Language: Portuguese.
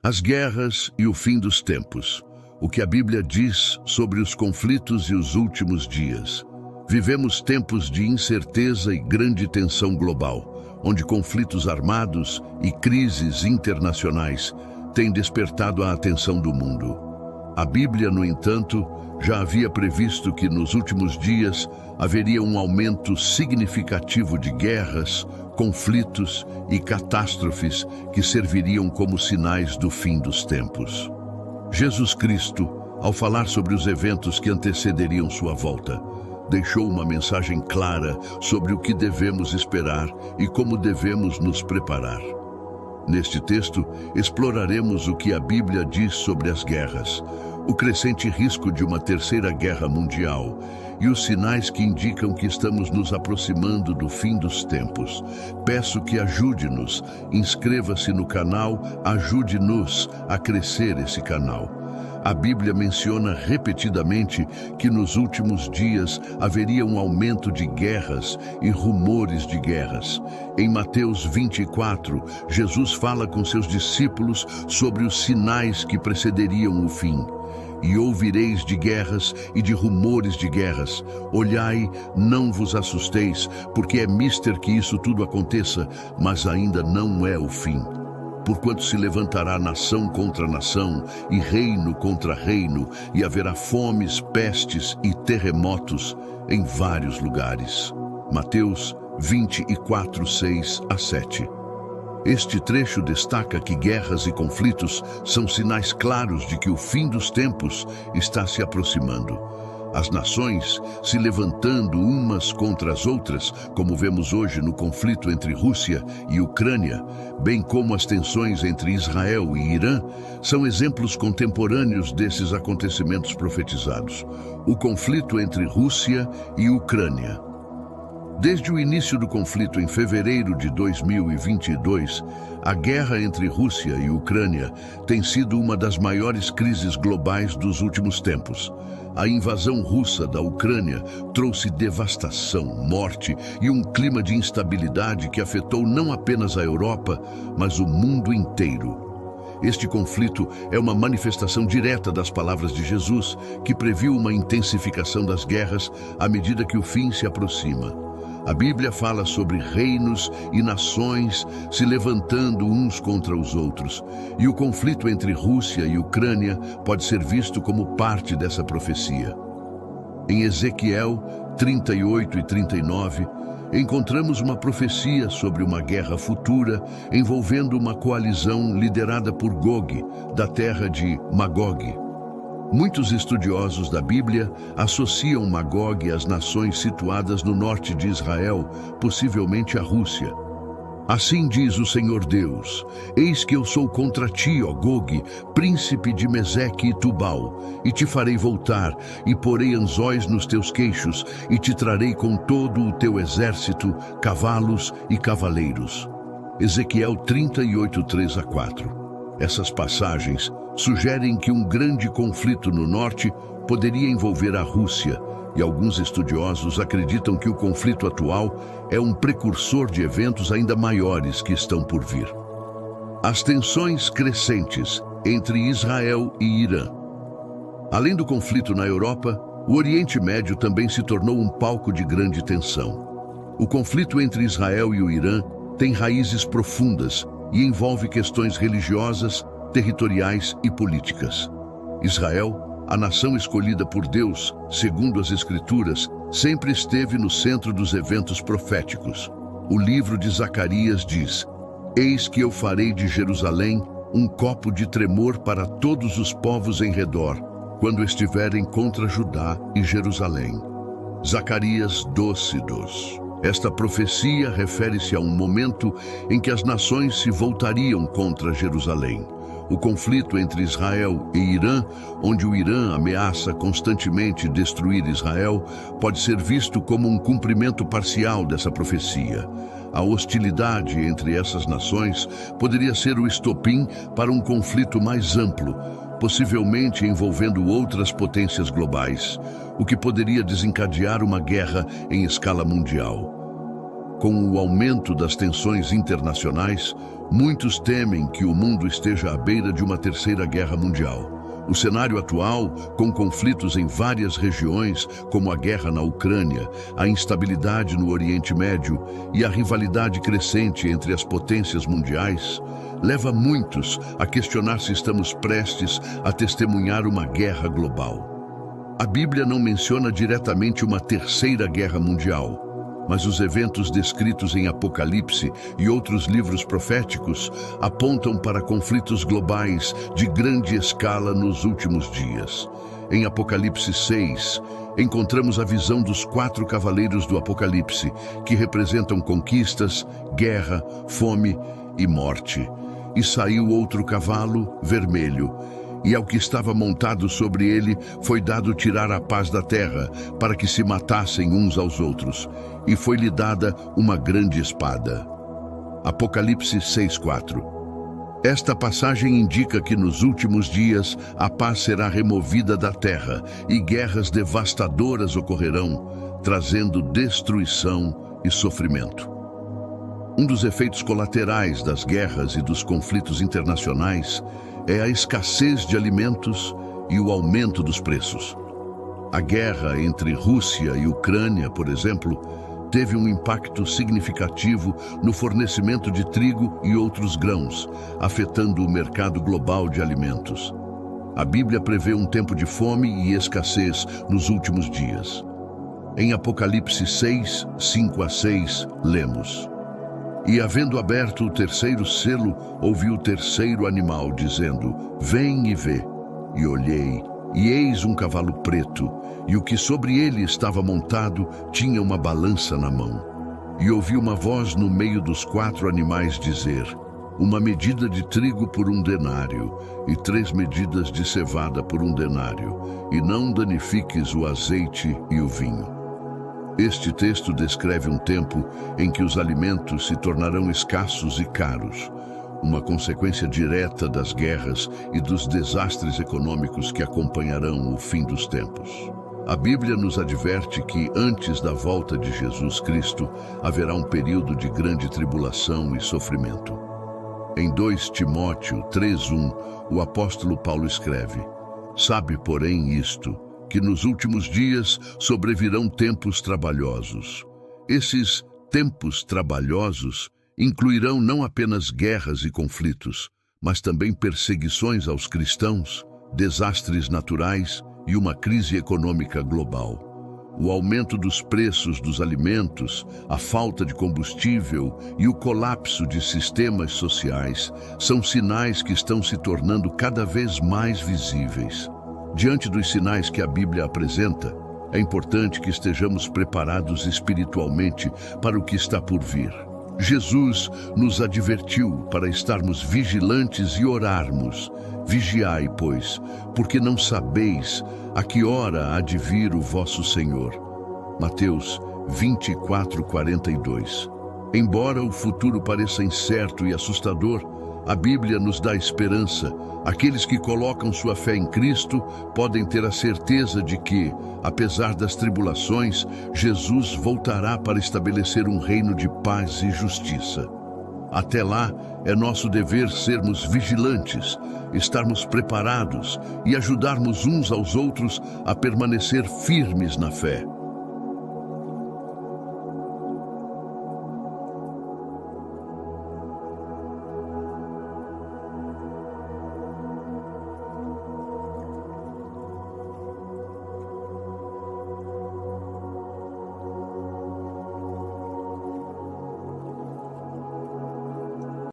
As guerras e o fim dos tempos. O que a Bíblia diz sobre os conflitos e os últimos dias. Vivemos tempos de incerteza e grande tensão global, onde conflitos armados e crises internacionais têm despertado a atenção do mundo. A Bíblia, no entanto, já havia previsto que nos últimos dias haveria um aumento significativo de guerras, conflitos e catástrofes que serviriam como sinais do fim dos tempos. Jesus Cristo, ao falar sobre os eventos que antecederiam sua volta, deixou uma mensagem clara sobre o que devemos esperar e como devemos nos preparar. Neste texto, exploraremos o que a Bíblia diz sobre as guerras, o crescente risco de uma terceira guerra mundial e os sinais que indicam que estamos nos aproximando do fim dos tempos. Peço que ajude-nos, inscreva-se no canal, ajude-nos a crescer esse canal. A Bíblia menciona repetidamente que nos últimos dias haveria um aumento de guerras e rumores de guerras. Em Mateus 24, Jesus fala com seus discípulos sobre os sinais que precederiam o fim. E ouvireis de guerras e de rumores de guerras. Olhai, não vos assusteis, porque é mister que isso tudo aconteça, mas ainda não é o fim. Porquanto se levantará nação contra nação, e reino contra reino, e haverá fomes, pestes e terremotos em vários lugares. Mateus 24, 6-7. Este trecho destaca que guerras e conflitos são sinais claros de que o fim dos tempos está se aproximando. As nações se levantando umas contra as outras, como vemos hoje no conflito entre Rússia e Ucrânia, bem como as tensões entre Israel e Irã, são exemplos contemporâneos desses acontecimentos profetizados. O conflito entre Rússia e Ucrânia. Desde o início do conflito em fevereiro de 2022, a guerra entre Rússia e Ucrânia tem sido uma das maiores crises globais dos últimos tempos. A invasão russa da Ucrânia trouxe devastação, morte e um clima de instabilidade que afetou não apenas a Europa, mas o mundo inteiro. Este conflito é uma manifestação direta das palavras de Jesus, que previu uma intensificação das guerras à medida que o fim se aproxima. A Bíblia fala sobre reinos e nações se levantando uns contra os outros, e o conflito entre Rússia e Ucrânia pode ser visto como parte dessa profecia. Em Ezequiel 38 e 39, encontramos uma profecia sobre uma guerra futura envolvendo uma coalizão liderada por Gog, da terra de Magog. Muitos estudiosos da Bíblia associam Magog às nações situadas no norte de Israel, possivelmente a Rússia. Assim diz o Senhor Deus: eis que eu sou contra ti, ó Gog, príncipe de Meseque e Tubal, e te farei voltar, e porei anzóis nos teus queixos, e te trarei com todo o teu exército, cavalos e cavaleiros. Ezequiel 38, 3-4. Essas passagens sugerem que um grande conflito no norte poderia envolver a Rússia, e alguns estudiosos acreditam que o conflito atual é um precursor de eventos ainda maiores que estão por vir. As tensões crescentes entre Israel e Irã. Além do conflito na Europa, o Oriente Médio também se tornou um palco de grande tensão. O conflito entre Israel e o Irã tem raízes profundas e envolve questões religiosas, territoriais e políticas. Israel, a nação escolhida por Deus, segundo as Escrituras, sempre esteve no centro dos eventos proféticos. O livro de Zacarias diz: eis que eu farei de Jerusalém um copo de tremor para todos os povos em redor, quando estiverem contra Judá e Jerusalém. Zacarias 12:2. Esta profecia refere-se a um momento em que as nações se voltariam contra Jerusalém. O conflito entre Israel e Irã, onde o Irã ameaça constantemente destruir Israel, pode ser visto como um cumprimento parcial dessa profecia. A hostilidade entre essas nações poderia ser o estopim para um conflito mais amplo, possivelmente envolvendo outras potências globais, o que poderia desencadear uma guerra em escala mundial. Com o aumento das tensões internacionais, muitos temem que o mundo esteja à beira de uma terceira guerra mundial. O cenário atual, com conflitos em várias regiões, como a guerra na Ucrânia, a instabilidade no Oriente Médio e a rivalidade crescente entre as potências mundiais, leva muitos a questionar se estamos prestes a testemunhar uma guerra global. A Bíblia não menciona diretamente uma terceira guerra mundial, mas os eventos descritos em Apocalipse e outros livros proféticos apontam para conflitos globais de grande escala nos últimos dias. Em Apocalipse 6, encontramos a visão dos 4 cavaleiros do Apocalipse, que representam conquistas, guerra, fome e morte. E saiu outro cavalo, vermelho, e ao que estava montado sobre ele foi dado tirar a paz da terra, para que se matassem uns aos outros, e foi-lhe dada uma grande espada. Apocalipse 6:4. Esta passagem indica que nos últimos dias a paz será removida da terra e guerras devastadoras ocorrerão, trazendo destruição e sofrimento. Um dos efeitos colaterais das guerras e dos conflitos internacionais é a escassez de alimentos e o aumento dos preços. A guerra entre Rússia e Ucrânia, por exemplo, teve um impacto significativo no fornecimento de trigo e outros grãos, afetando o mercado global de alimentos. A Bíblia prevê um tempo de fome e escassez nos últimos dias. Em Apocalipse 6, 5-6, lemos: E havendo aberto o terceiro selo, ouvi o terceiro animal, dizendo: Vem e vê. E olhei, e eis um cavalo preto, e o que sobre ele estava montado tinha uma balança na mão. E ouvi uma voz no meio dos 4 animais dizer: Uma medida de trigo por 1 denário, e 3 medidas de cevada por 1 denário, e não danifiques o azeite e o vinho. Este texto descreve um tempo em que os alimentos se tornarão escassos e caros, uma consequência direta das guerras e dos desastres econômicos que acompanharão o fim dos tempos. A Bíblia nos adverte que, antes da volta de Jesus Cristo, haverá um período de grande tribulação e sofrimento. Em 2 Timóteo 3:1, o apóstolo Paulo escreve: Sabe, porém, isto, que nos últimos dias sobrevirão tempos trabalhosos. Esses tempos trabalhosos incluirão não apenas guerras e conflitos, mas também perseguições aos cristãos, desastres naturais e uma crise econômica global. O aumento dos preços dos alimentos, a falta de combustível e o colapso de sistemas sociais são sinais que estão se tornando cada vez mais visíveis. Diante dos sinais que a Bíblia apresenta, é importante que estejamos preparados espiritualmente para o que está por vir. Jesus nos advertiu para estarmos vigilantes e orarmos. Vigiai, pois, porque não sabeis a que hora há de vir o vosso Senhor. Mateus 24:42. Embora o futuro pareça incerto e assustador, a Bíblia nos dá esperança. Aqueles que colocam sua fé em Cristo podem ter a certeza de que, apesar das tribulações, Jesus voltará para estabelecer um reino de paz e justiça. Até lá, é nosso dever sermos vigilantes, estarmos preparados e ajudarmos uns aos outros a permanecer firmes na fé.